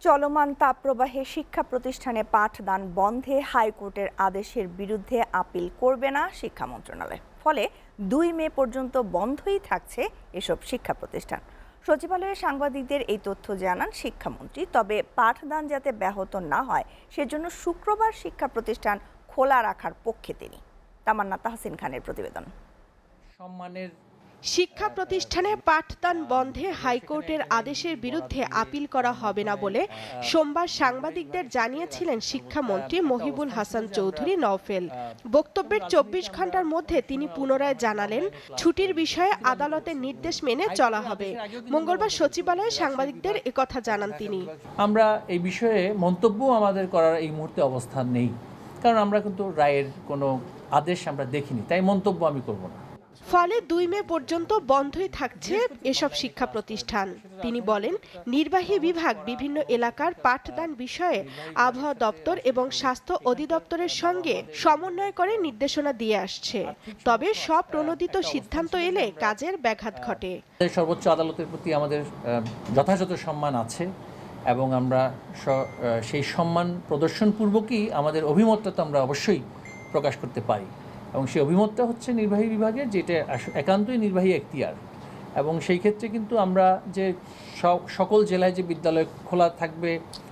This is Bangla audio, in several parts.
চলমান তাপপ্রবাহে শিক্ষা প্রতিষ্ঠানে পাঠদান বন্ধে হাইকোর্টের আদেশের বিরুদ্ধে আপিল করবে না শিক্ষা মন্ত্রণালয়। ফলে ২ মে পর্যন্ত বন্ধই থাকছে এসব শিক্ষা প্রতিষ্ঠান। সচিবালয়ে সাংবাদিকদের এই তথ্য জানান শিক্ষামন্ত্রী। তবে পাঠদান যাতে ব্যাহত না হয় সেজন্য শুক্রবার শিক্ষা প্রতিষ্ঠান খোলা রাখার পক্ষে তিনি। তামান্না তাহসিন খানের প্রতিবেদন। শিক্ষা প্রতিষ্ঠানে পাঠদান বন্ধে হাইকোর্টের আদেশের বিরুদ্ধে আপিল করা হবে না বলে সোমবার সাংবাদিকদের জানিয়েছিলেন শিক্ষামন্ত্রী মহিবুল হাসান চৌধুরী নওফেল। বক্তব্যের ২৪ ঘন্টার মধ্যে তিনি পুনরায় জানালেন, ছুটির বিষয়ে আদালতের নির্দেশ মেনে চলা হবে। মঙ্গলবার সচিবালয়ে সাংবাদিকদের একথা জানান তিনি। আমরা এই বিষয়ে মন্তব্য আমাদের করার এই মুহূর্তে অবস্থান নেই, কারণ আমরা কিন্তু রায়ের কোনো আদেশ আমরা দেখিনি, তাই মন্তব্য আমি করব না। ফলে ২ মে পর্যন্ত বন্ধই থাকছে এসব শিক্ষা প্রতিষ্ঠান। তিনি বলেন, নির্বাহী বিভাগ বিভিন্ন এলাকার পাঠদান বিষয়ে আবহাওয়া দপ্তর এবং স্বাস্থ্য অধিদপ্তরের সঙ্গে সমন্বয় করে নির্দেশনা দিয়ে আসছে। তবে সব প্রণোদিত সিদ্ধান্ত এলে কাজের ব্যাঘাত ঘটে। সর্বোচ্চ আদালতের প্রতি আমাদের যথাযথ সম্মান আছে এবং আমরা সেই সম্মান প্রদর্শনপূর্বকই আমাদের অভিমতটা তো আমরা অবশ্যই প্রকাশ করতে পারি, এবং সেই অভিমতটা হচ্ছে নির্বাহী বিভাগের, যেটা একান্তই নির্বাহী এখতিয়ার। এবং সেই ক্ষেত্রে কিন্তু আমরা যে সকল জেলায় যে বিদ্যালয় খোলা থাকবে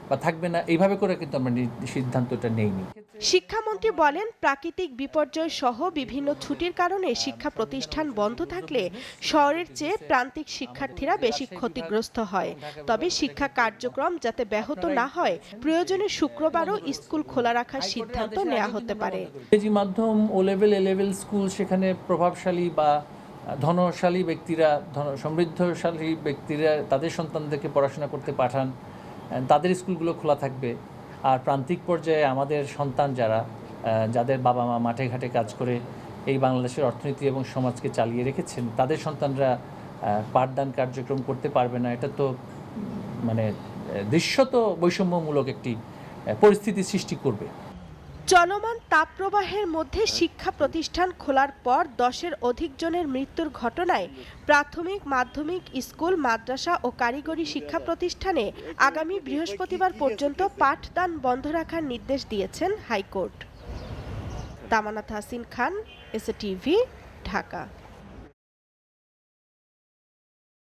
বা থাকবে না এইভাবে করে কিন্তু আমরা সিদ্ধান্তটা নেইনি। শিক্ষামন্ত্রী বলেন, প্রাকৃতিক বিপর্যয় সহ বিভিন্ন ছুটির কারণে শিক্ষা প্রতিষ্ঠান বন্ধ থাকলে শহরের চেয়ে প্রান্তিক শিক্ষার্থীরা বেশি ক্ষতিগ্রস্ত হয়। তবে শিক্ষা কার্যক্রম যাতে ব্যাহত না হয়, প্রয়োজনে শুক্রবারও স্কুল খোলা রাখার সিদ্ধান্ত নেওয়া হতে পারে। ইংরেজি মাধ্যম, ও লেভেল, এ লেভেল স্কুল, সেখানে প্রভাবশালী বা ধনশালী ব্যক্তিরা, সমৃদ্ধশালী ব্যক্তিরা তাদের সন্তানদেরকে পড়াশোনা করতে পাঠান, তাদের স্কুলগুলো খোলা থাকবে। আর প্রান্তিক পর্যায়ে আমাদের সন্তান যাদের বাবা মা মাঠে ঘাটে কাজ করে এই বাংলাদেশের অর্থনীতি এবং সমাজকে চালিয়ে রেখেছেন, তাদের সন্তানরা পাঠদান কার্যক্রম করতে পারবে না। এটা তো দৃশ্যত বৈষম্যমূলক একটি পরিস্থিতি সৃষ্টি করবে। চলমান তাপপ্রবাহের মধ্যে শিক্ষা প্রতিষ্ঠান খোলার পর ১০-এর অধিক জনের মৃত্যুর ঘটনায় প্রাথমিক, মাধ্যমিক স্কুল, মাদ্রাসা ও কারিগরি শিক্ষা প্রতিষ্ঠানে আগামী বৃহস্পতিবার পর্যন্ত পাঠদান বন্ধ রাখার নির্দেশ দিয়েছেন হাইকোর্ট। তামান্না তাহসিন খান, এসএটিভি, ঢাকা।